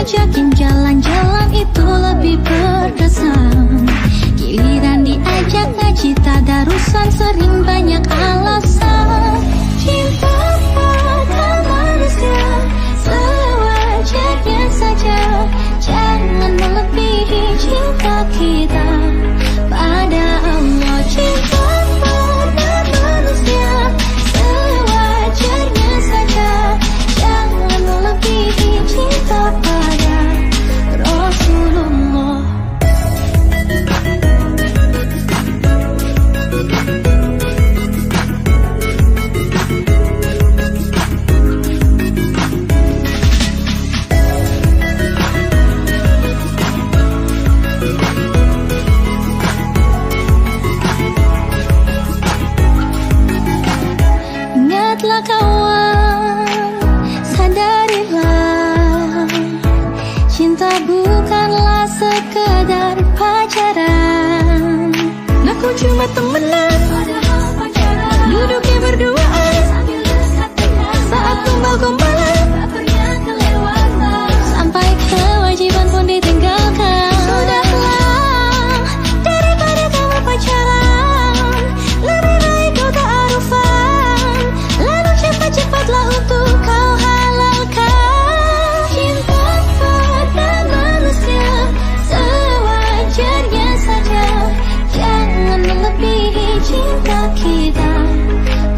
Ajakin jalan-jalan itu lebih berkesan. Giliran diajak ngaji tadarusan sering banyak alasan. Cinta pada manusia sewajarnya saja. Jangan melebihi cinta kita pada Allah. Cinta pada manusia sewajarnya saja. Jangan melebihi cinta pada Rasulullah. Ingatlah kawan, sadarilah, cinta bukanlah sekedar pacaran. Aku cuma temenan, duduknya berduaan, saat gombal-gombalan, sampai kewajiban pun ditinggalkan. Sudahlah, daripada kamu pacaran, lebih baik kau ta'arufan, lalu cepat-cepatlah untuk kau halalkan. Cinta pada manusia sewajarnya saja. Jangan melebihi cinta kita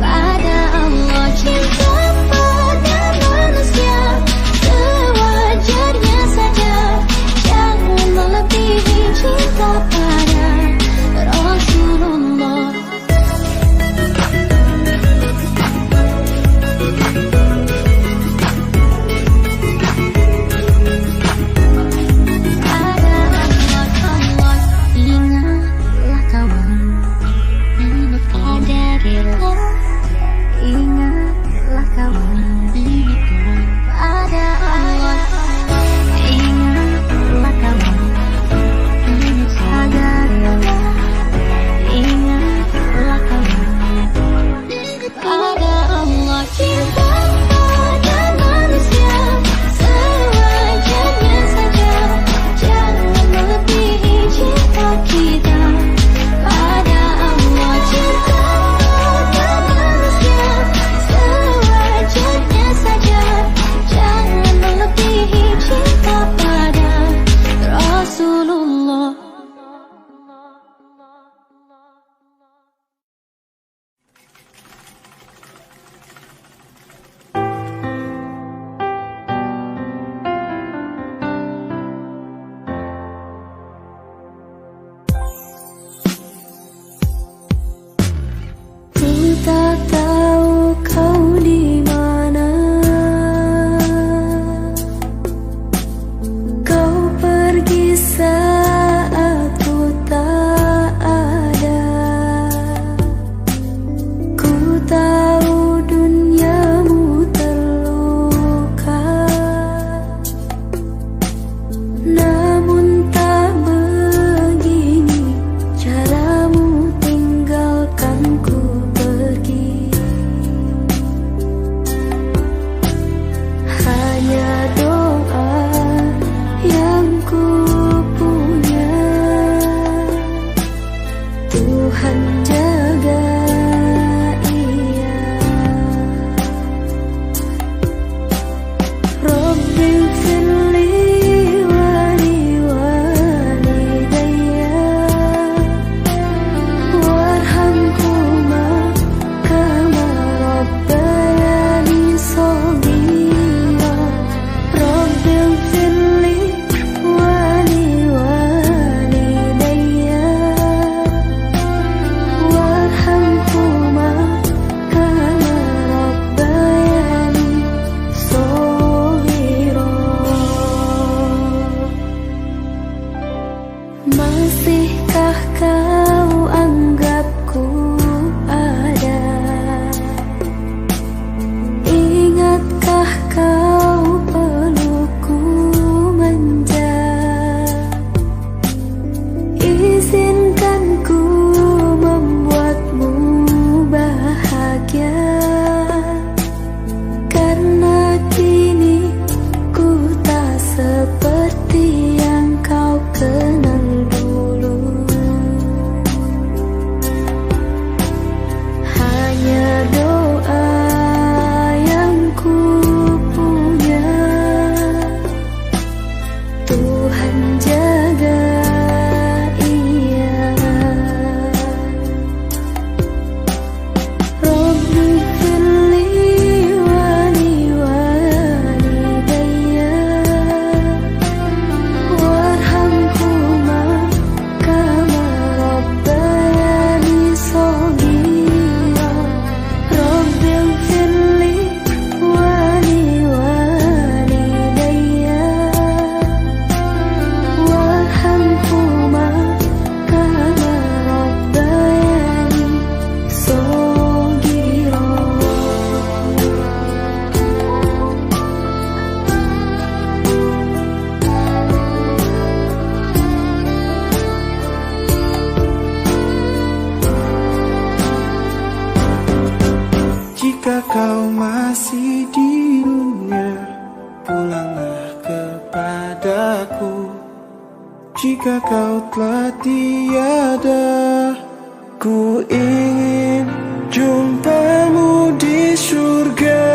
pada Allah. Cinta pada manusia sewajarnya saja. Jangan melebihi cinta pada Rasulullah. Ingatlah kawan, sadarilah, ingatlah kawan, pada Allah. Ingatlah kawan, sadarilah, ingatlah kawan, pada Allah. Cinta pada manusia sewajarnya saja. Jangan melebihi cinta kita pada Allah. Cinta pada manusia sewajarnya saja. Jangan melebihi cinta pada Rasulullah. Ku tak tahu kau di mana. Kau pergi saat ku tak ada. Ku tahu duniamu terluka, namun tak begini caramu tinggalkanku pergi. Hanya doa yang ku punya, Tuhan jaga ia. Rabbi firli wali walidayya, warhamhuma kama rabbayani shaghira. Rabbi firli wali walidayya, warhamhuma kama rabbayani shaghira. jika kau telah tiada. Ku ingin jumpamu di surga.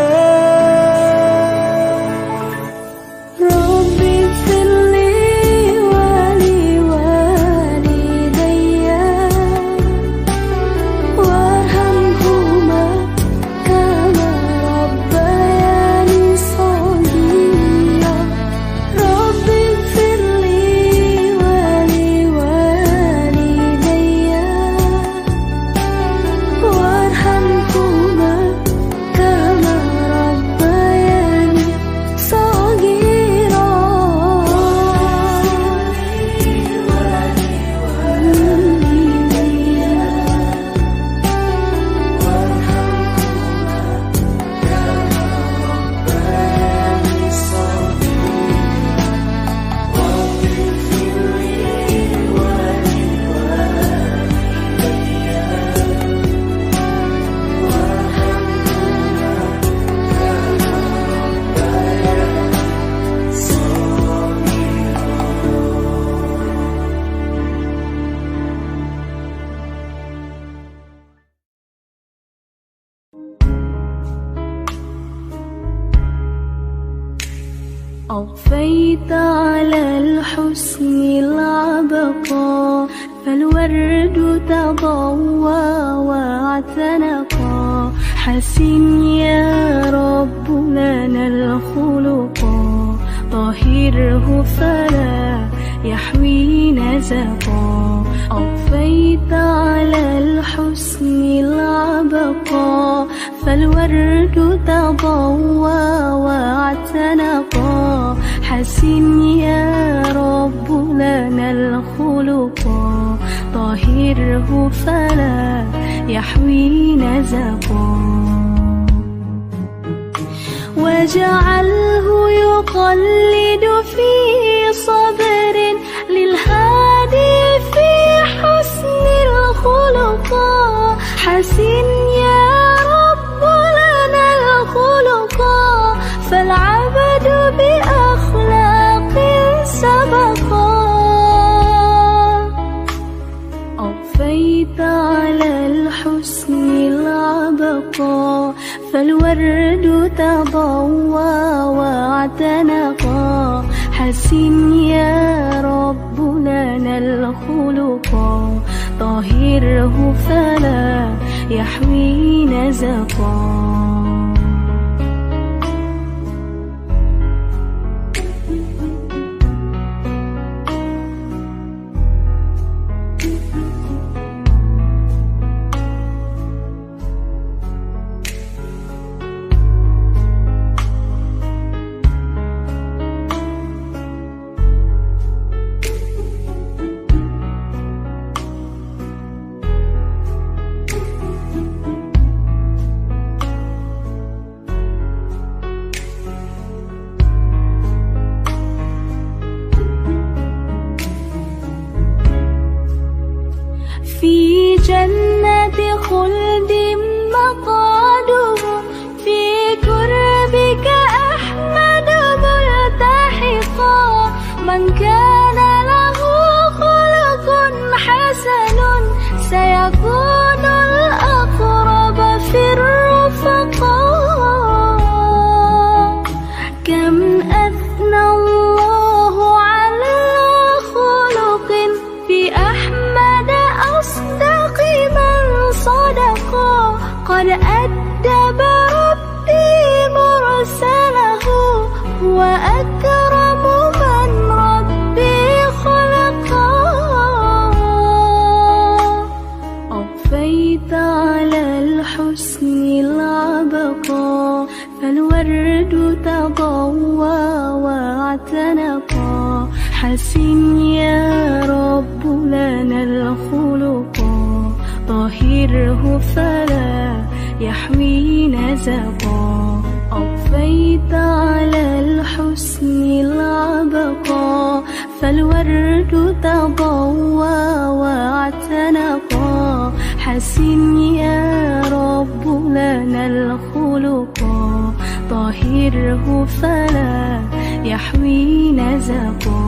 Rabbi firli wali walidayya warhamhuma kama rabbayani shaghira. Rabbi firli wali walidayya warhamhuma kama rabbayani shaghira. أضفيت على الحسن العبقى فالورد تضوى واعتنقا. حسن يا رب لنا الخلقا طهره فلا يحوي نزقا. أضفيت على الحسن العبقى فالورد تضوى واعتنقا. حسن يا رب لنا الخلقا طهره فلا يحوي نزقا. واجعله يقلد في صبر للهادي في حسن الخلقا. حسن يا رب لنا الخلقا فالعبد بأخلاق سبقا. أضفيت على الحسن العبقى فالورد تضوى واعتنقا. حسن يا رب لنا الخلقا طهره فلا يحوي نزقا. في جنة خلد مقعده في كربك أحمد ملتحقا. من كان له خلق حسن سيكون الأقرب في الرفقاء. كم أثنى الله على خلق في أحمد أصدق من صدقا. قد أدب ربي مرسله وأكرم من ربي خلقا. أضفيت على الحسن العبقى فالورد تضوى واعتنقا. حسن يا رب لنا الخلقا طهره فلا يحوي نزقا. أضفيت على الحسن العبقى فالورد تضوى واعتنقا. حسن يا رب لنا الخلقا طهره فلا يحوي نزقا.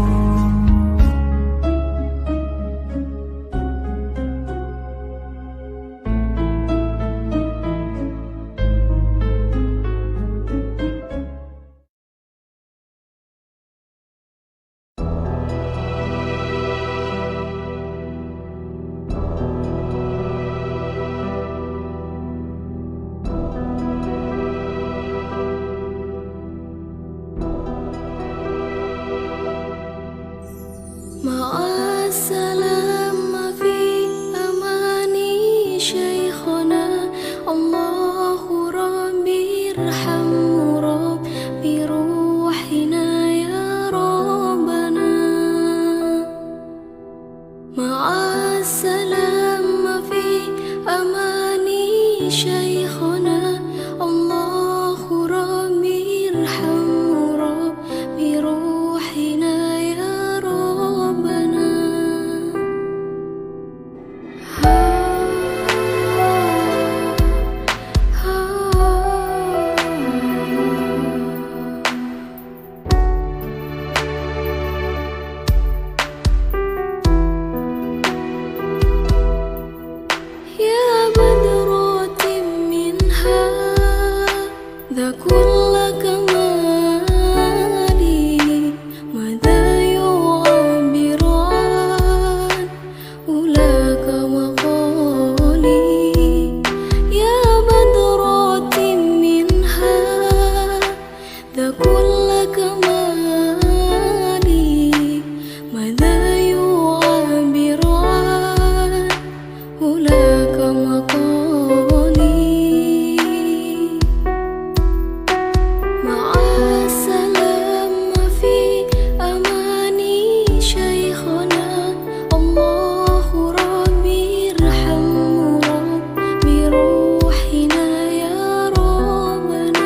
كل كمالي ماذا يعبر عنه لك مقالي مع السلامة في أماني شيخنا الله ربي ارحمه ربي روحنا يا ربنا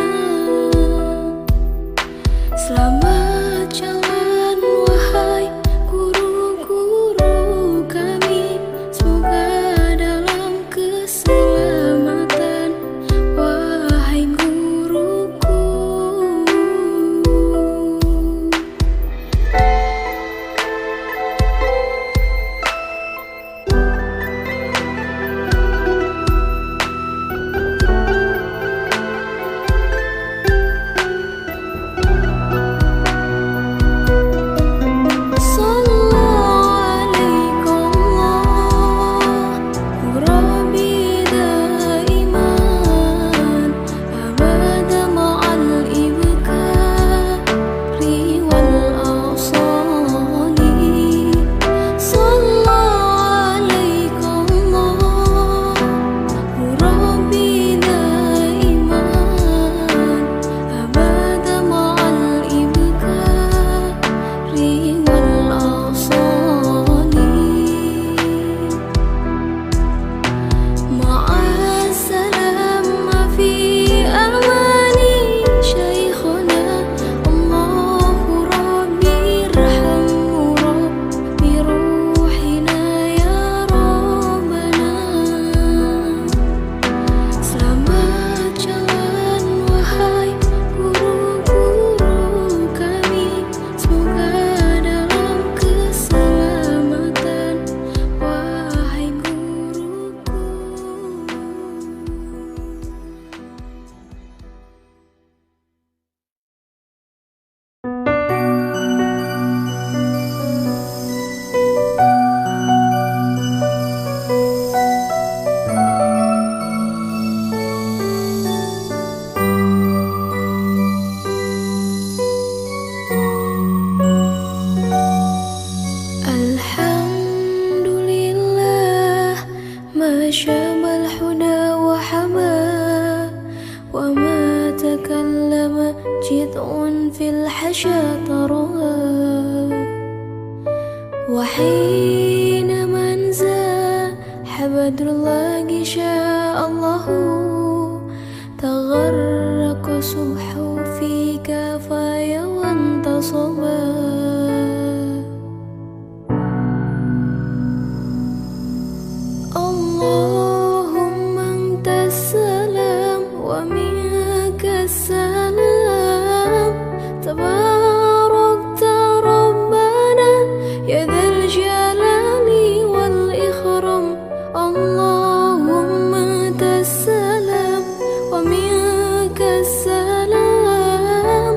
Selamat jalan wahai guru-guru kami, semoga dalam keselamatan wahai guruku. شاب الحدى وحبا وما تكلم جذع في الحشا ترى وحين من زاح بدر الله شاء الله تغرق صبحه في كفايا وانتصبا اللهم أنت السلام ومنك السلام تباركت ربنا يا ذا الجلال والإكرام اللهم أنت السلام ومنك السلام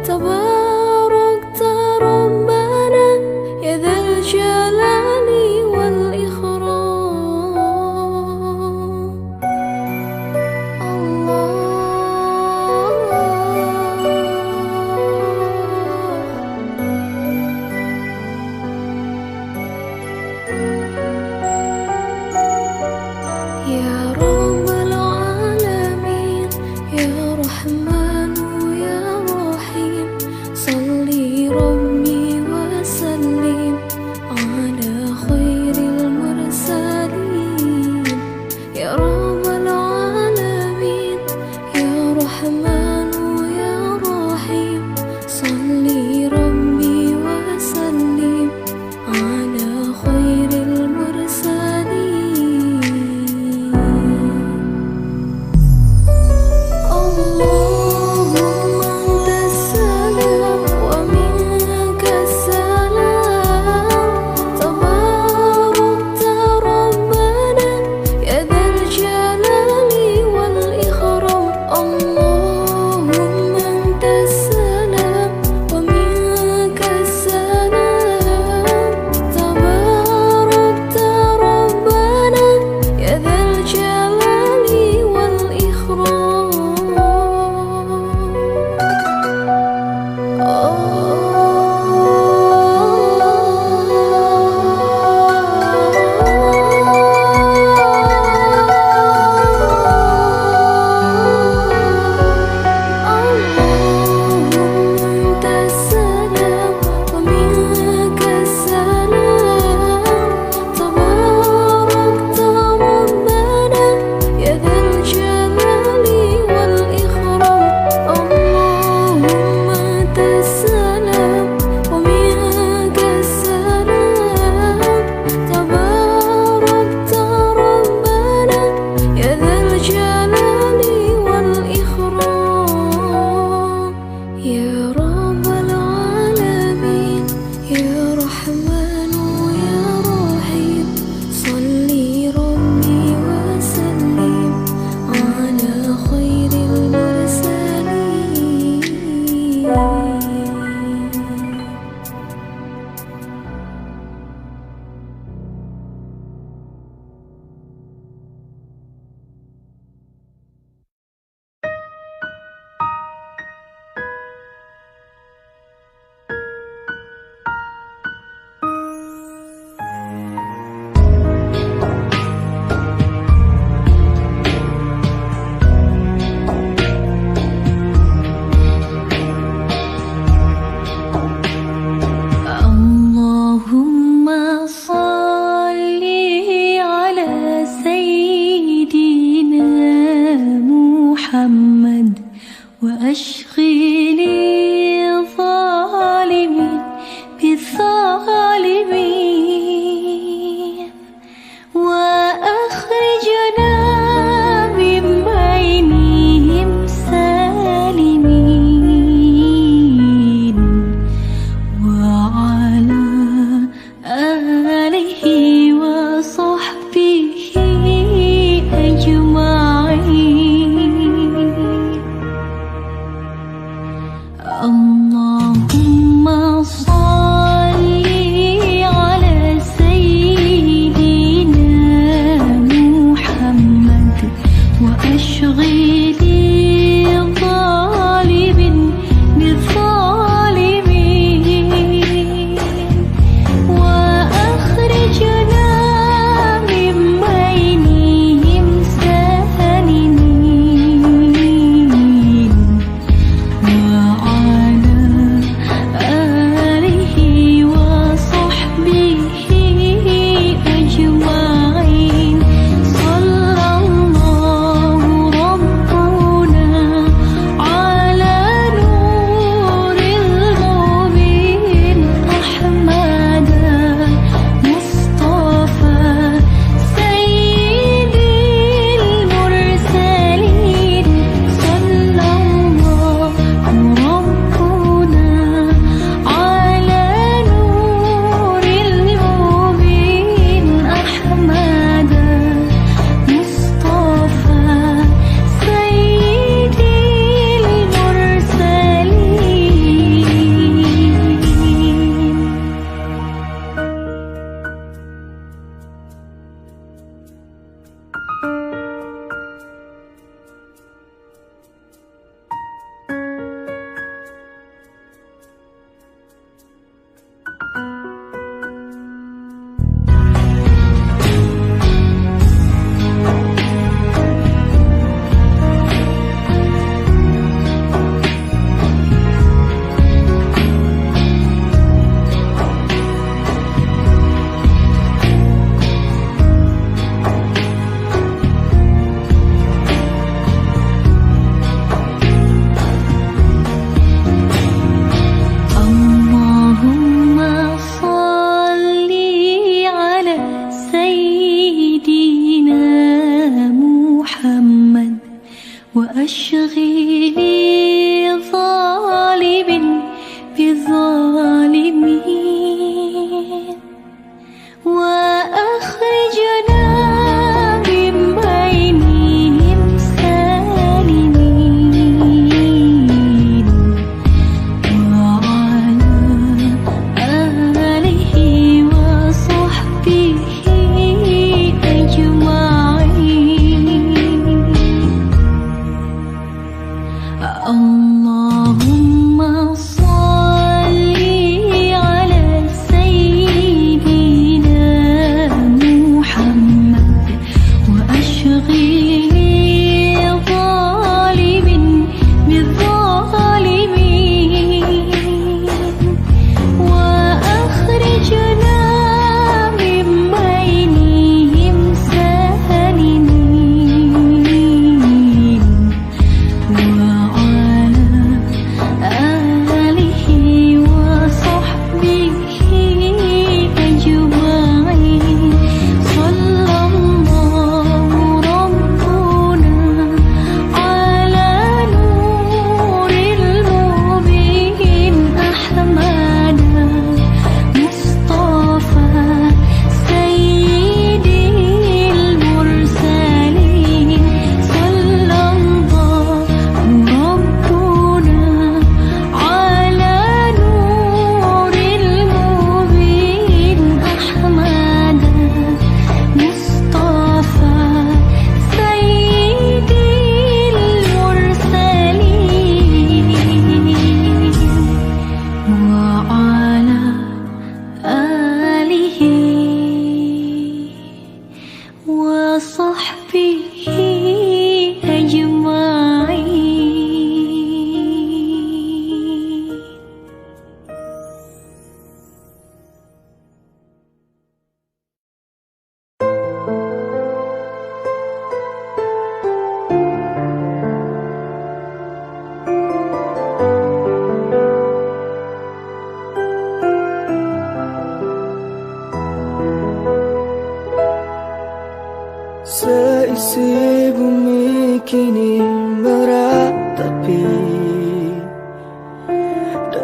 تباركت ربنا يا ذا الجلال والإكرام يا رب العالمين يا رحمن يا رحيم صلي ربي وسلم على خير المرسلين يا رب العالمين يا رحمن يا رحيم صلي ربي وسلم على خير المرسلين اللهم أنت السلام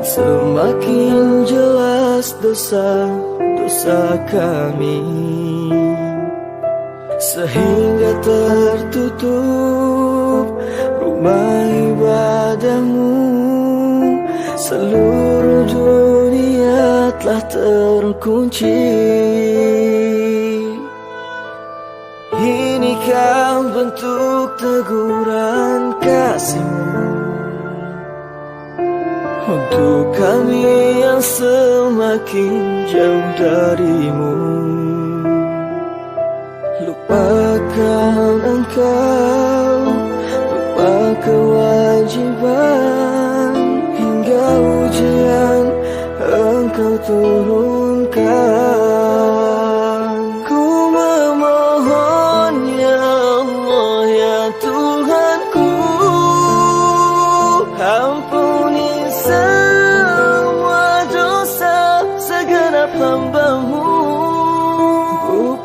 Semakin jelas dosa-dosa kami, sehingga tertutup rumah ibadahmu. Seluruh dunia telah terkunci. Inikah bentuk teguran kasih-Mu untuk kami yang semakin jauh dari-Mu? Lupakan Engkau, lupa kewajiban, hingga ujian Engkau turunkan. Ku memohon ya Allah ya Tuhanku, ampuni semua dosa segenap hamba-Mu.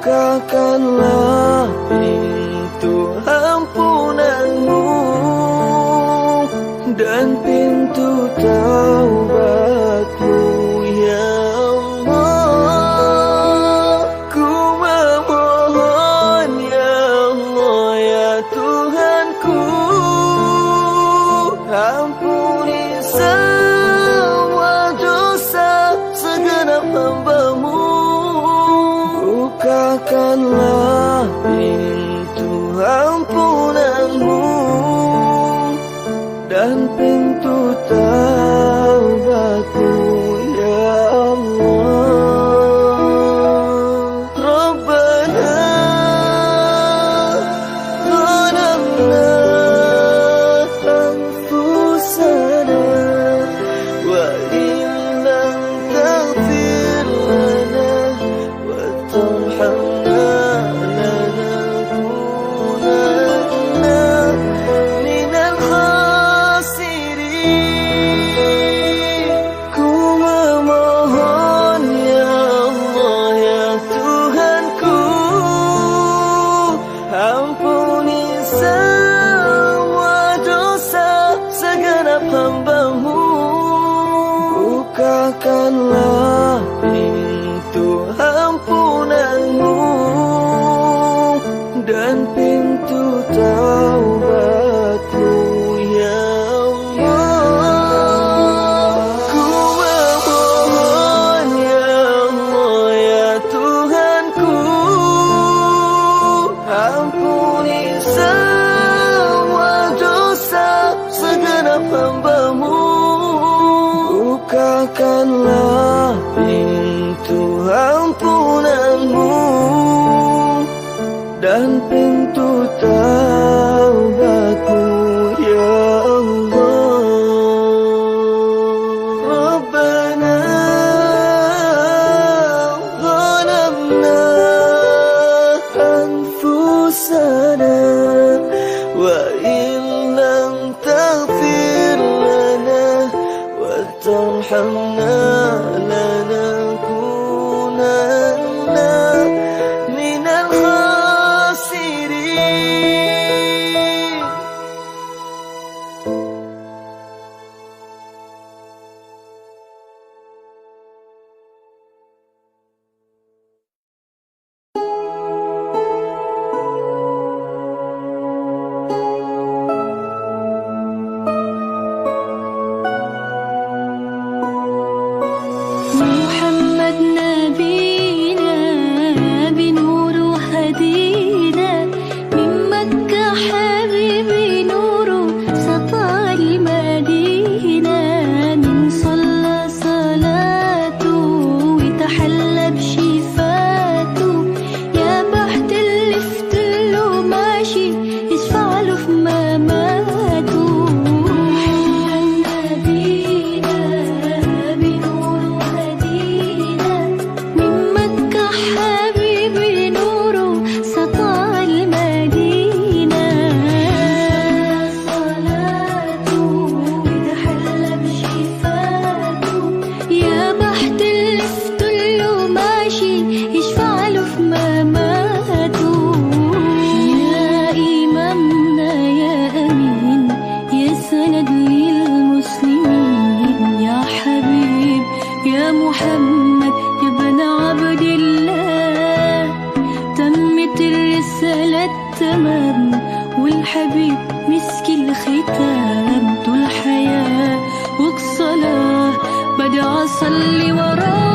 Bukakanlah pintu ampunan-Mu dan pintu taubat-Mu ya Allah. Ku memohon ya Allah ya Tuhanku, ampuni semua dosa segenap hamba-Mu. Bukakanlah pintu ampunan-Mu dan pintu taubat-Mu ya Allah. Rabbana zalamna anfusana wa illam taghfir lana wa tarhamna lanakunanna minal khasirin. Ku memohon ya Allah ya Tuhanku, ampuni semua dosa segenap hamba-Mu. Bukakanlah pintu ampunan-Mu dan pintu taubat-Mu ya Allah. Ku memohon ya Allah ya Tuhanku, ampuni semua dosa segenap hamba-Mu. Bukakanlah pintu ampunan-Mu dan pintu taubat-Mu ya Allah. Rabbana zalamna anfusana wa illam taghfir lana wa tarhamna lanakunanna minal khasirin. محمد يا محمد يا ابن عبد الله، تمت الرسالة تمام، والحبيب مسك الختام. طول حياة والصلاة بدأ أصلي وراه.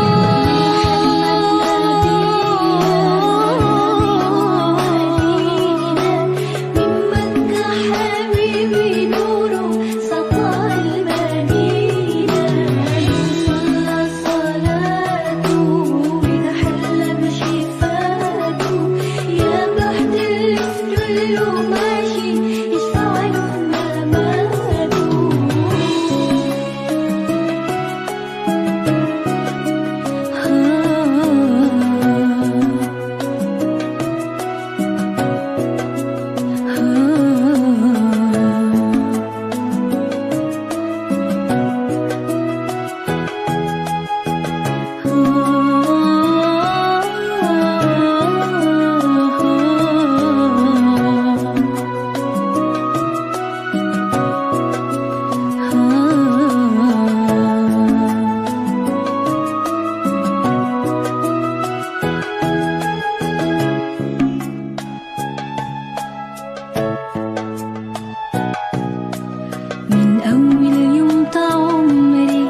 من أول يوم عمري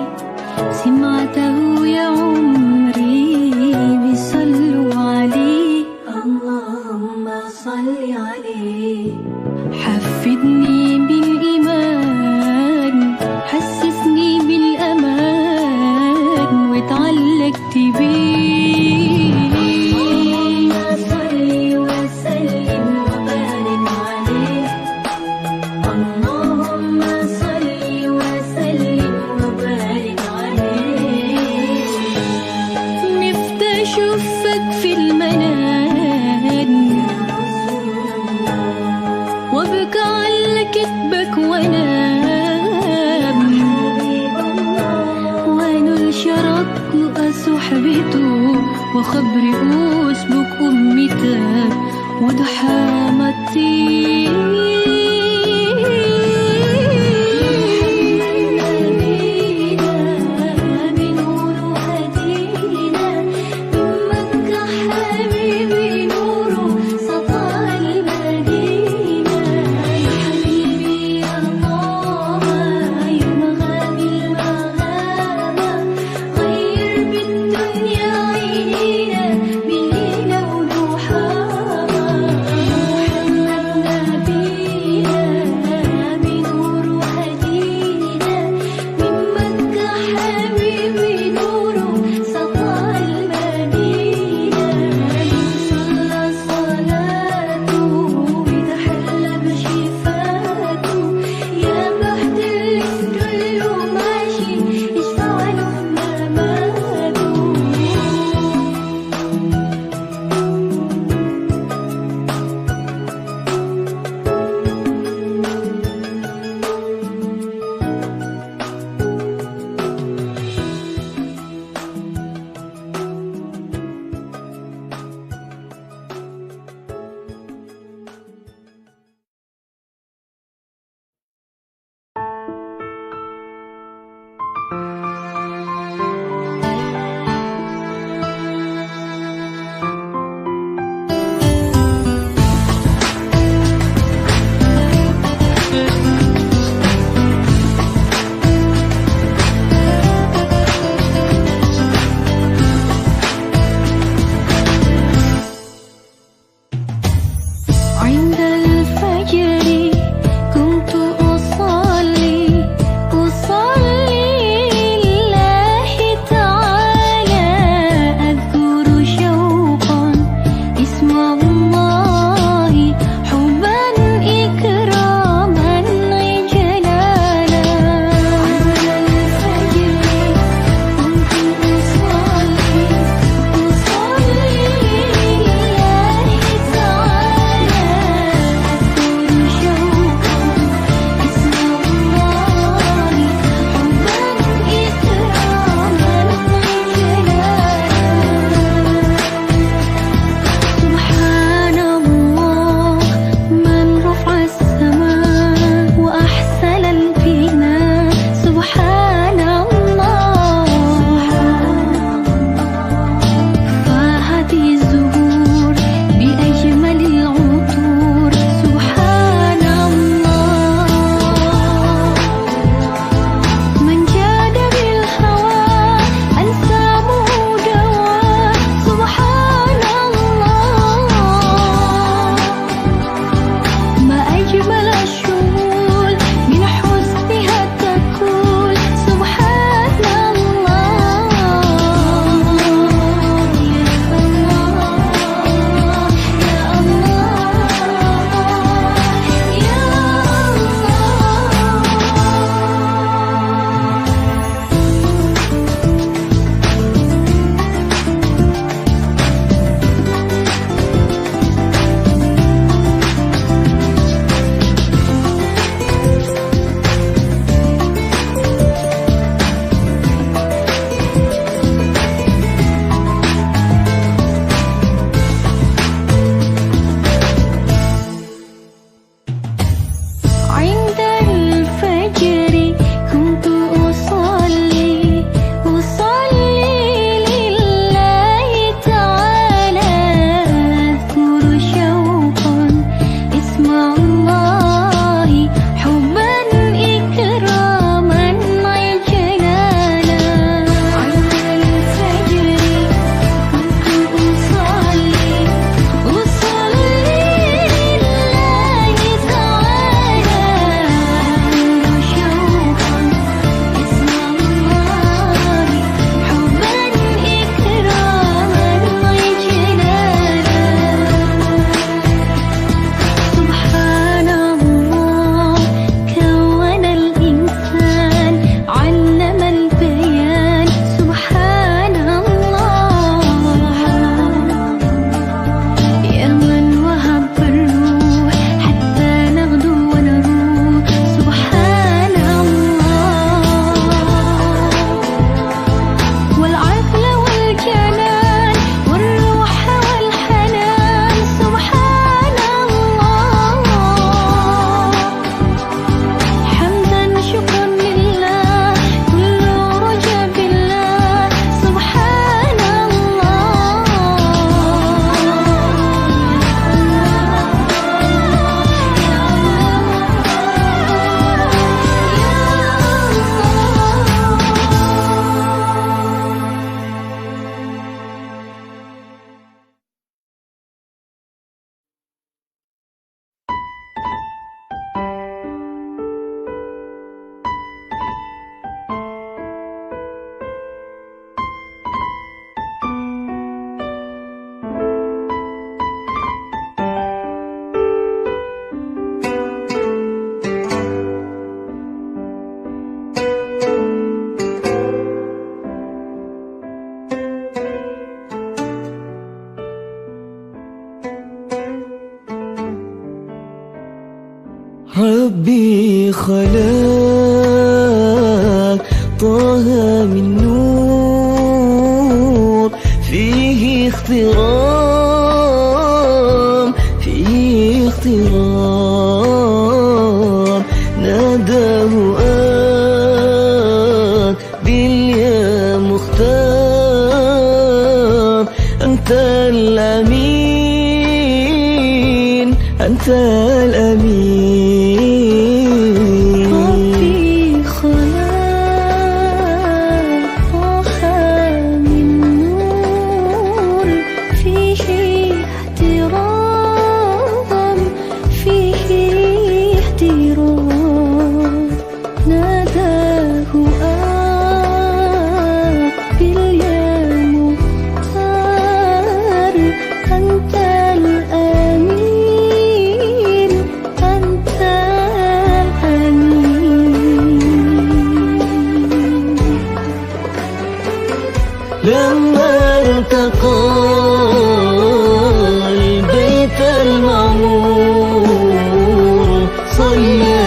سمعته يا عمري بيصلوا عليه، اللهم صل عليه. حفدني بالإيمان، حسسني بالأمان، واتعلقت بيه. اللهم صل وسلم وبارك عليه، اللهم صل وسلم وبارك عليه. نفسي أشوفك في المنام وابكى على كتبك وانام، وانول شرك صحبته وخبري أسبك أمتك وضحامتي. خلاك طه من نور فيه اخترام فيه اخترام ناداه باليا مختار أنت الأمين أنت الأمين ربي خلاق طه من نور فيه احترام فيه احترام ناداه باليا مختار أنت الأمين أنت الأمين لما ارتقى البيت المعمور صلى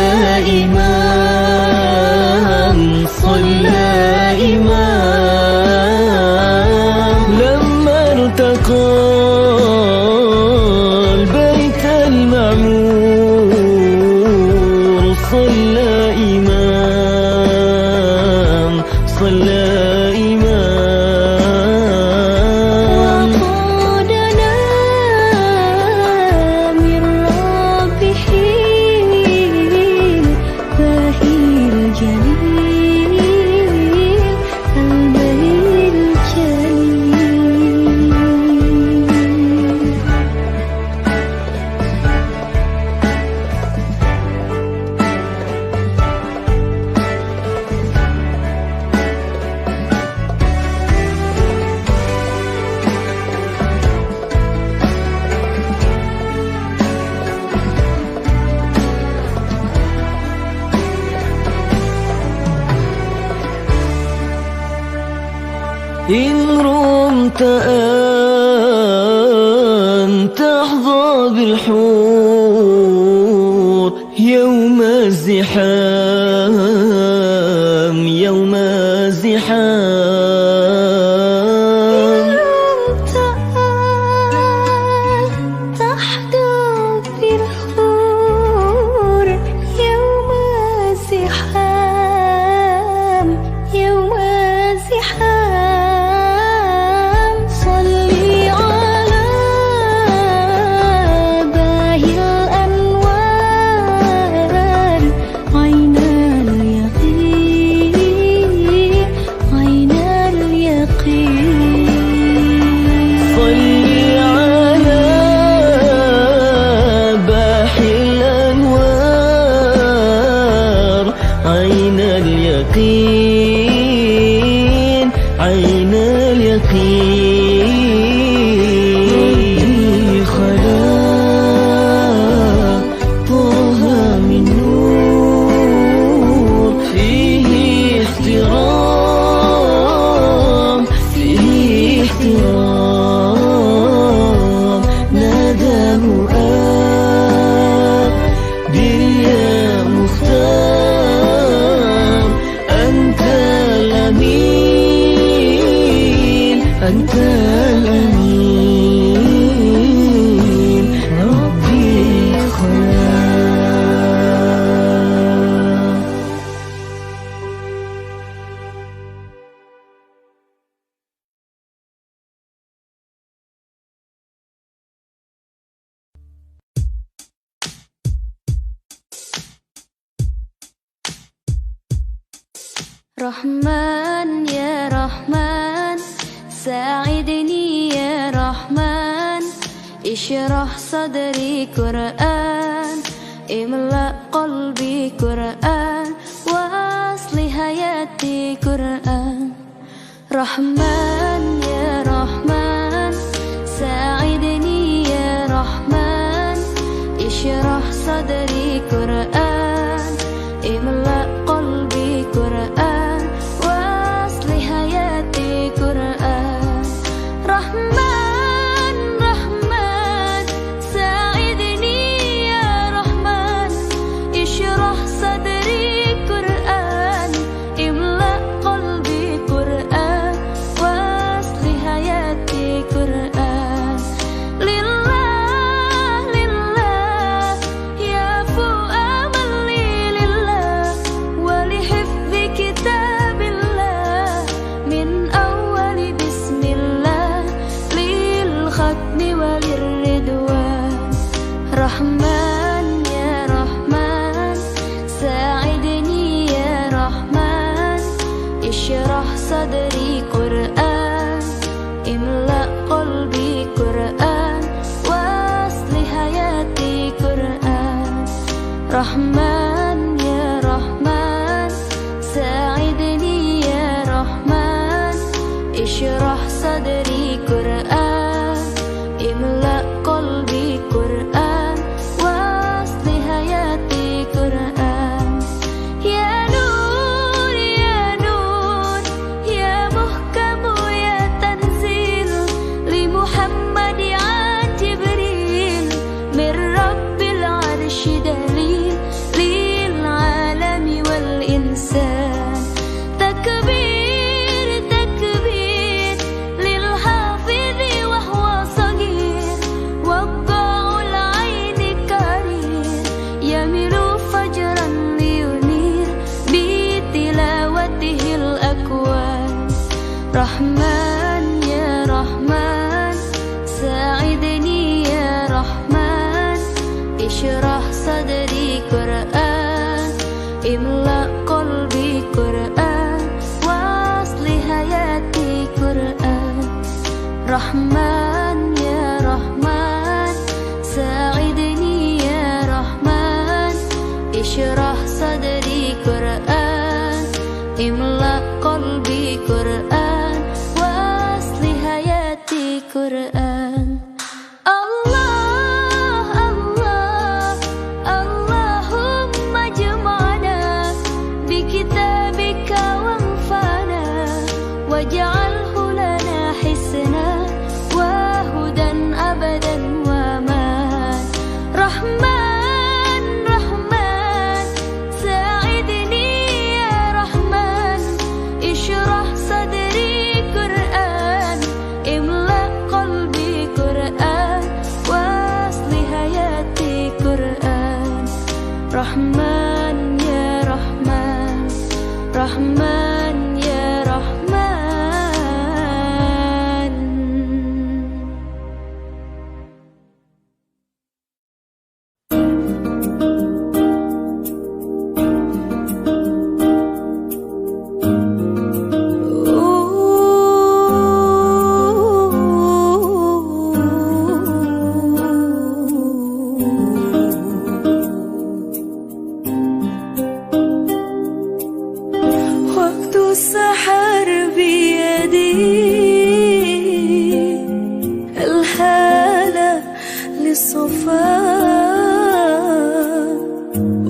إمام صلى إمام لما ارتقى البيت المعمور صلى إمام صلى إمام وقودنا من ربه باهي الجليل البهي الجليل إن رمت أن تحظى بالحور يوم الزحام يوم الزحام رمت أن تحظى بالحور يوم الزحام يوم الزحام صلي على باهي الأنوار عين اليقين عين اليقين صلي على باحي الأنوار عين اليقين عين اليقين خلاق طه من نور فيه احترام فيه احترام ناداه باليا مختار أنت الأمين أنت الأمين ربي خلاق رحمن يا رحمن ساعدني يا رحمن اشرح صدري قرآن املأ قلبي قرآن واصلح حياتي قرآن رحمن يا رحمن ساعدني يا رحمن اشرح صدري قرآن املأ قلبي قرآن واصلح حياتي قرآن رحمن رحمن ساعدني يا رحمن اشرح صدري من أول بسم الله للختم وللردوان رحمن يا رحمن ساعدني يا رحمن اشرح صدري قرآن املأ قلبي قرآن واصلح حياتي قرآن رحمن يا رحمن ساعدني يا رحمن اشرح صدري قرآن املأ قلبي قرآن واصلح حياتي قرآن يا نور يا نور يا محكم يا تنزيل لمحمد عن جبريل من رب العرش دليل للعالم والإنسان تكبير تكبير للحافظ وهو صغير وقاع العين كرير يميل فجرا لينير بتلاوته الأكوان رحمن يا رحمن ساعدني يا رحمن اشرح صدري قرآن املأ قلبي قرآن واصلح حياتي قرآن رحمن يا رحمن ساعدني يا رحمن اشرح صدري قرآن املأ قلبي قرآن واصلح حياتي قرآن الله الله اللهم اجمعنا بكتابك وانفعنا واجعله لنا حسنا وهدى أبدا وأمان رحمن رحمن ساعدني يا رحمن اشرح صدري قرآن املأ قلبي قرآن واصلح حياتي قرآن رحمن يا رحمن رحمن يا رحمن Waktu sahar biyadi الحالة للصفاء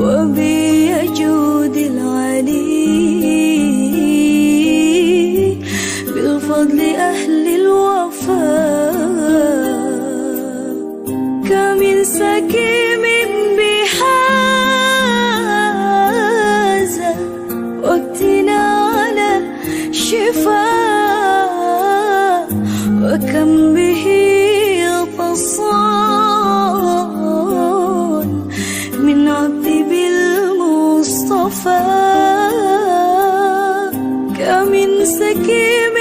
وبيجود العلي بالفضل أهل الوفاء كمن سكيم بحازة وقتنا على شفاء وكم به تصان من عبد بالمصطفى كمن سكيم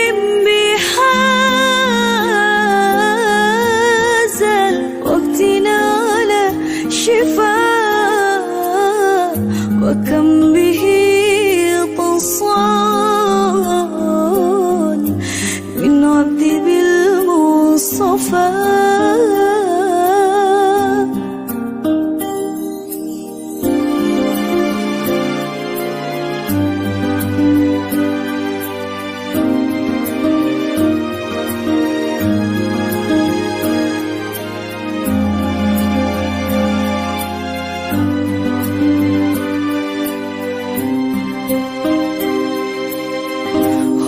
بحازة وقتنا على شفاء وكم به تصان من عبد بالمصطفى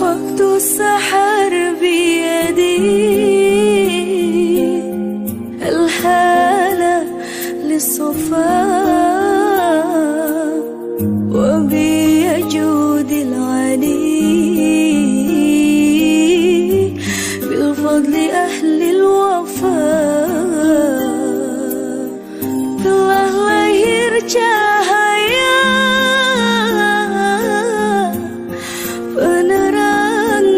waktu sahar biyadi الحالة للصفاء وبيجود العلي بالفضل أهل الوفاء telah lahir cahaya penerang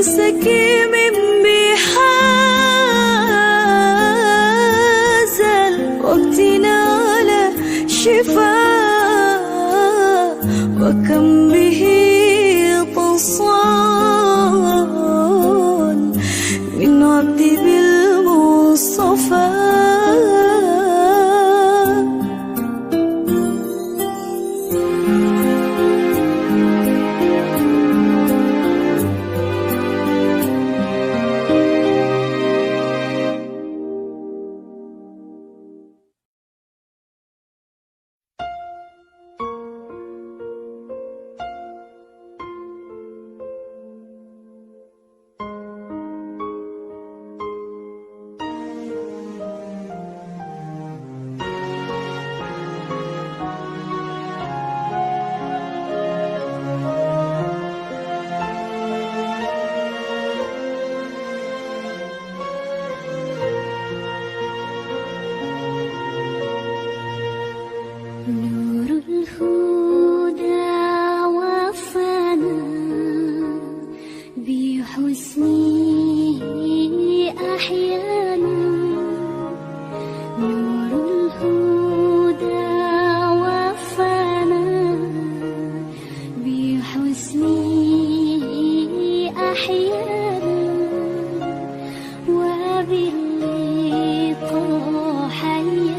سكيم بحازل وقتنا على شفاء وكم به تصال من عبدي بالمصطفى. وباللقاء حيا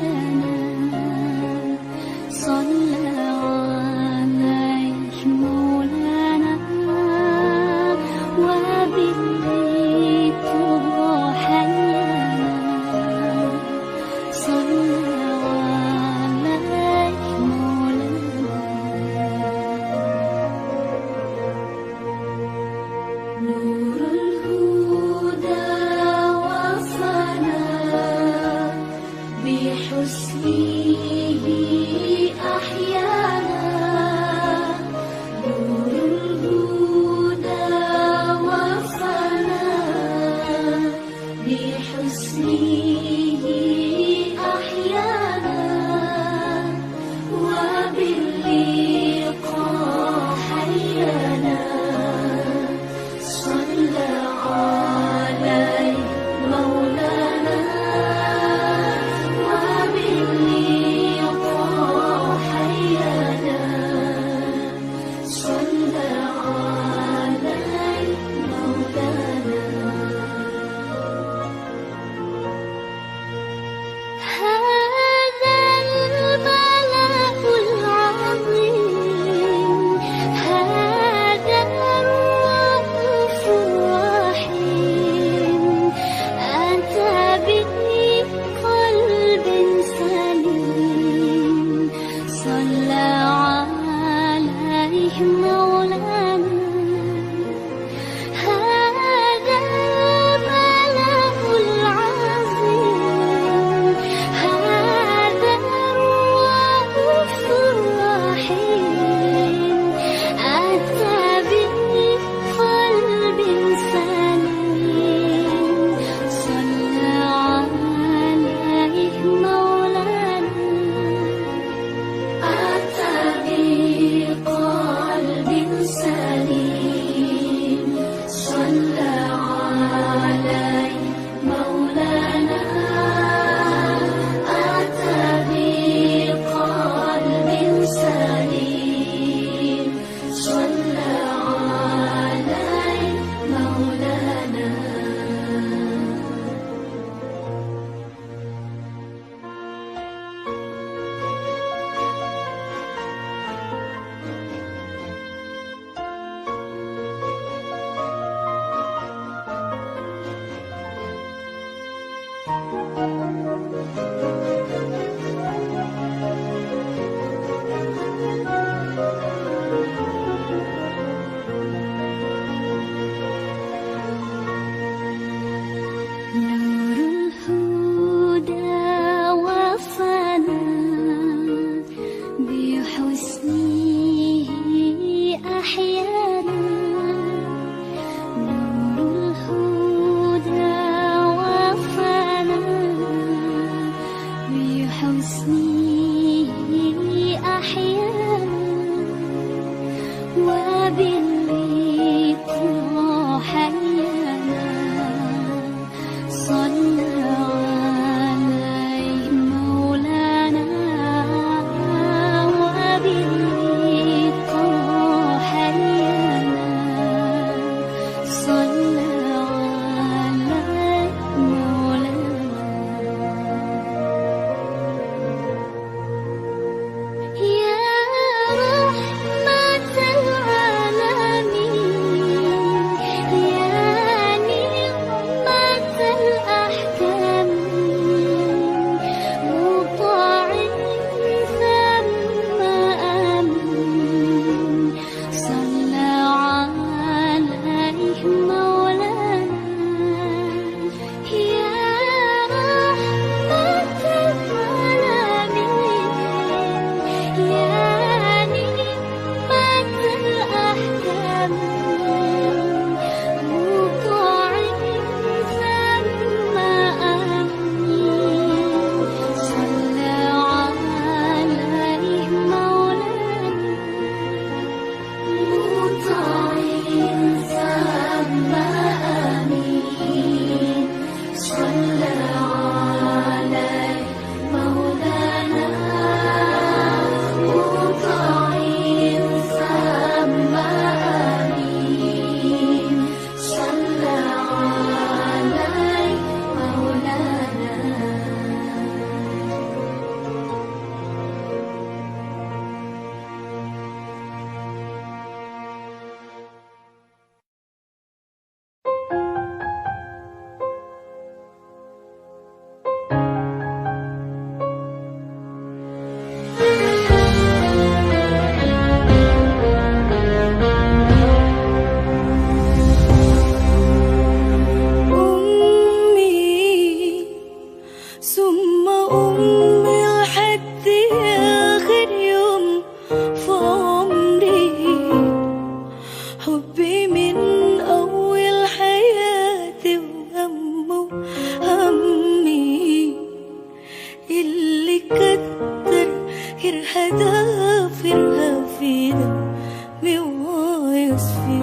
حدافرها في دمي ويصفي.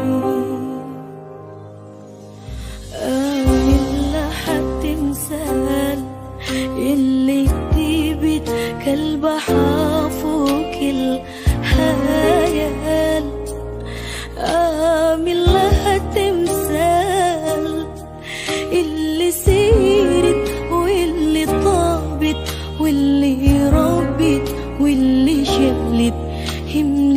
لحد تمثال اللي طيبت كالبحر فوق الخيال. من لها تمثال اللي سيرت واللي طابت واللي ربت واللي شلت هملي